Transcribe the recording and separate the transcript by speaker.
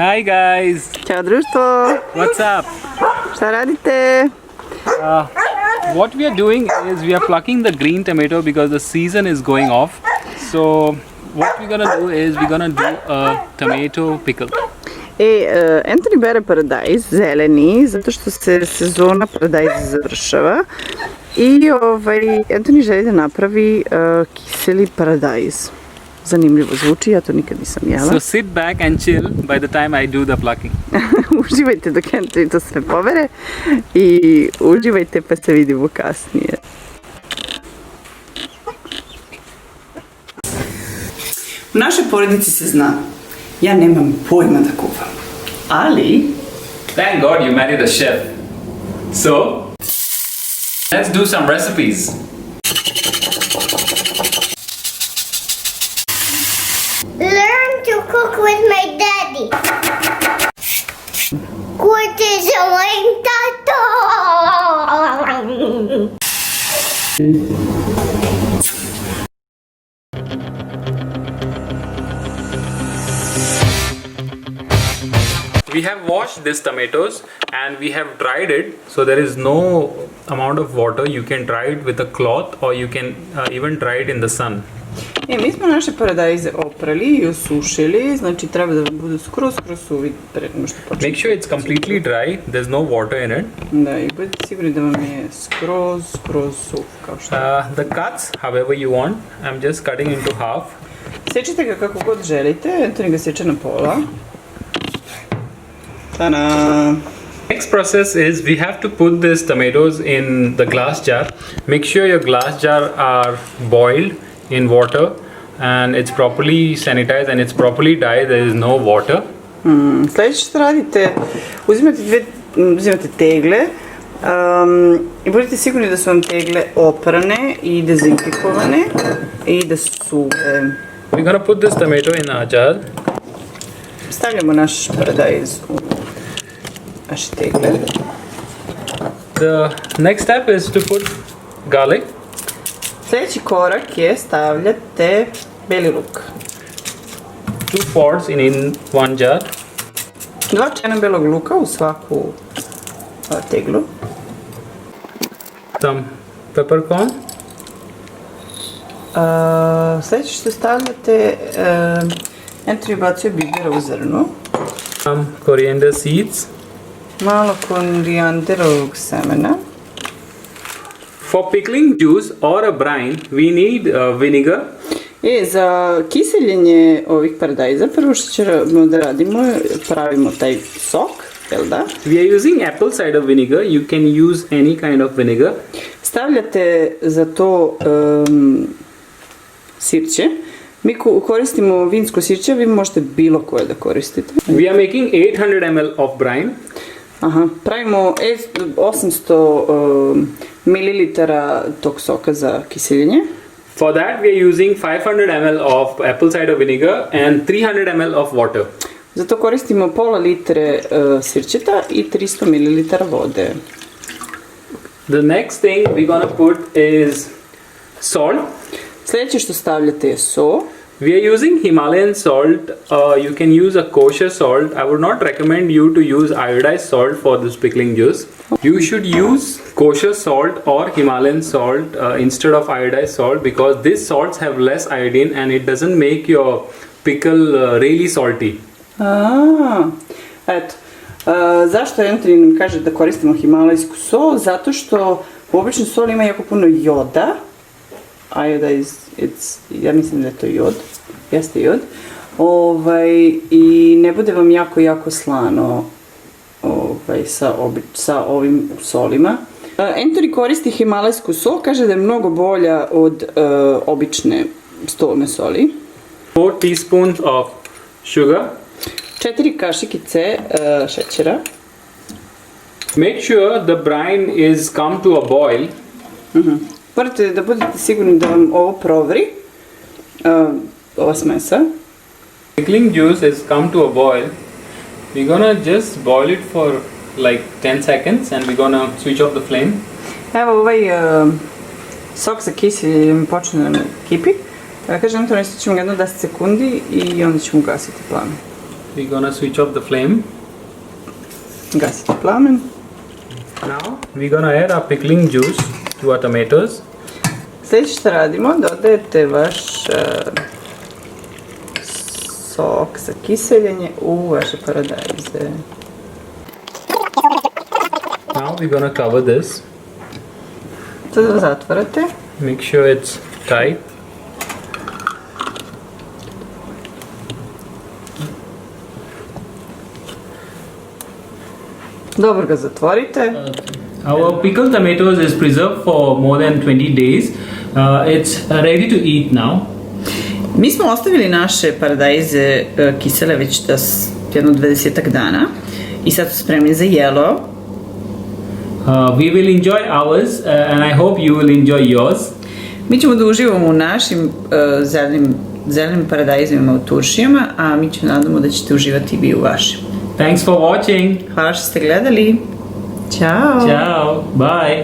Speaker 1: Hi guys!
Speaker 2: Ćao društvo!
Speaker 1: What's up?
Speaker 2: Šta radite?
Speaker 1: What we are doing is we are plucking the green tomato because the season is going off. So what we're gonna do is we're gonna do a tomato pickle.
Speaker 2: Anthony bere paradajz, zeleni, zato što se sezona paradajza završava. I Anthony želi da napravi kiseli paradajz. Zanimljivo zvuči, ja to nikad nisam jela.
Speaker 1: So sit back and chill by the time I do the plucking.
Speaker 2: Uživajte dok Anthony to sve pobere i uživajte pa se vidimo kasnije. U našoj porodici se zna, ja nemam pojma da kuvam, ali...
Speaker 1: Thank God you married a chef. So, let's do some recipes.
Speaker 3: Learn to cook with my daddy. What is my tato?
Speaker 1: We have washed these tomatoes and we have dried it, so there is no amount of water. You can dry it with a cloth or you can even dry it in the sun.
Speaker 2: Mi smo naše paradajze oprali i osušili, znači treba da budu skroz suvi pre nego što počne.
Speaker 1: Make sure it's completely dry, there's no water in it.
Speaker 2: Da, i budete sigurni da vam je skroz suv, kao što.
Speaker 1: The cuts, however you want, I'm just cutting into half.
Speaker 2: Sečite ga kako god želite, Anthony ga seče na pola. Ta-da!
Speaker 1: Next process is we have to put these tomatoes in the glass jar. Make sure your glass jar are boiled in water and it's properly sanitized and it's properly dyed, there is no water.
Speaker 2: Sljedeće što radite, uzimate tegle i budite sigurni da su vam tegle oprane i dezinfikovane i da su suve.
Speaker 1: We're gonna put this tomato in our jar.
Speaker 2: Stavljamo naš paradajz u naše tegle.
Speaker 1: The next step is to put garlic.
Speaker 2: Sljedeći korak je stavljate beli luk.
Speaker 1: 2 pods in one jar.
Speaker 2: 2 čena belog luka u svaku teglu.
Speaker 1: Some peppercorns.
Speaker 2: Sljedeće što stavljate, Anthony bacio bibera u zrnu.
Speaker 1: Some coriander seeds.
Speaker 2: Malo korijanderovog semena.
Speaker 1: For pickling juice or a brine, we need vinegar.
Speaker 2: Za kiseljenje ovih paradajza, prvo što ćemo da radimo, pravimo taj sok, jel da?
Speaker 1: We are using apple cider vinegar. You can use any kind of vinegar. Stavljate
Speaker 2: za to sirće. Mi koristimo vinsko sirće, vi možete bilo koje da koristite.
Speaker 1: We are making 800 ml of brine.
Speaker 2: Pravimo 800 ml tog soka za kiseljenje.
Speaker 1: For that we are using 500 ml of apple cider vinegar and 300 ml of water.
Speaker 2: Zato koristimo pola litre sirćeta i 300 ml vode.
Speaker 1: The next thing we're gonna put is salt.
Speaker 2: Sljedeće što stavljate je so.
Speaker 1: We are using Himalayan salt. You can use a kosher salt. I would not recommend you to use iodized salt for this pickling juice. You should use kosher salt or Himalayan salt instead of iodized salt because these salts have less iodine and it doesn't make your pickle really salty.
Speaker 2: Eto. Zašto Anthony nam kaže da koristimo himalajsku sol? Zato što u običnoj soli ima jako puno joda. Ja mislim da je to jod. Jeste jod. I ne bude vam jako slano sa ovim solima. Anthony koristi himalajsku sol, kaže da je mnogo bolja od obične stolne soli.
Speaker 1: 4 teaspoons of sugar.
Speaker 2: 4 kašikice šećera.
Speaker 1: Make sure the brine is come to a boil.
Speaker 2: Morate da budete sigurni da vam ovo provri, ova smesa.
Speaker 1: Pickling juice has come to a boil. We're gonna just boil it for like 10 seconds and we're gonna switch off the flame.
Speaker 2: Evo ovaj sok za kiseljenje počne da me kipi. Kažem to nešto ćemo jedno 10 sekundi i onda ćemo ugasiti plamen.
Speaker 1: We're gonna switch off the flame.
Speaker 2: Gasite plamen.
Speaker 1: Now we're gonna add our pickling juice to our tomatoes.
Speaker 2: Sljedeće što radimo, dodajete vaš sok za kiseljenje u vaše paradajze.
Speaker 1: Now we're gonna cover this.
Speaker 2: Sada zatvarate.
Speaker 1: Make sure it's tight.
Speaker 2: Dobro ga zatvorite.
Speaker 1: Our pickled tomatoes is preserved for more than 20 days. It's ready to eat now.
Speaker 2: Mi smo ostavili naše paradajze kisele već jedno 20 dana i sad su spremni za jelo.
Speaker 1: We will enjoy ours and I hope you will enjoy yours.
Speaker 2: Mi ćemo da uživamo u našim zelenim paradajzima u Turšijama, a mi ćemo nadamo da ćete uživati i vi u vašim.
Speaker 1: Thanks for watching.
Speaker 2: Hvala što ste gledali. Ćao.
Speaker 1: Ciao. Bye.